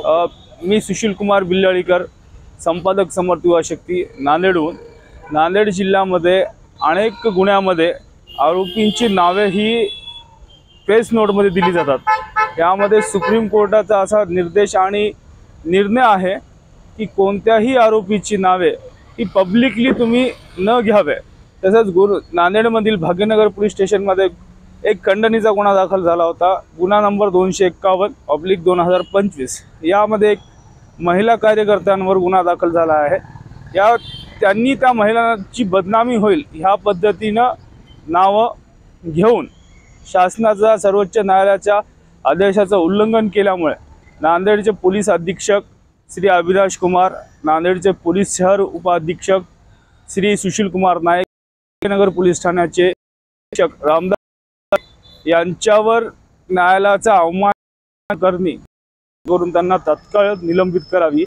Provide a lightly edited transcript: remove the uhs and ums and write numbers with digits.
मी सुशील कुमार बिल्लाळीकर, संपादक समर्थ युवा शक्ती, नांदेडहून। नांदेड जिल्ह्यामध्ये अनेक गुन्ह्यामध्ये आरोपींची नावे ही प्रेस नोटमध्ये दिली जातात। यामध्ये सुप्रीम कोर्टाचा असा निर्देश आणि निर्णय आहे की कोणत्याही आरोपीची नावे ही पब्लिकली तुम्ही न घ्यावे। तसंच नांदेडमधील भाग्यनगर पोलीस स्टेशनमध्ये एक खंडणीचा गुन्हा दाखल झाला होता, गुन्हा नंबर 251/2025। यामध्ये एक महिला कार्यकर्त्यांवर गुन्हा दाखल झाला आहे। त्यांनी त्या महिलांची बदनामी होईल ह्या पद्धतीने नाव घेऊन शासनाचा सर्वोच्च न्यायालयाच्या आदेशाचं उल्लंघन केल्यामुळे नांदेडचे पोलीस अधीक्षक श्री अविनाश कुमार, नांदेडचे पोलीस शहर उपाधीक्षक श्री सुशील कुमार नायक, नगर पोलीस ठाण्याचे अधीक्षक रामदास यांच्यावर न्यायालयाचा अवमान करून त्यांना तत्काळ निलंबित करावी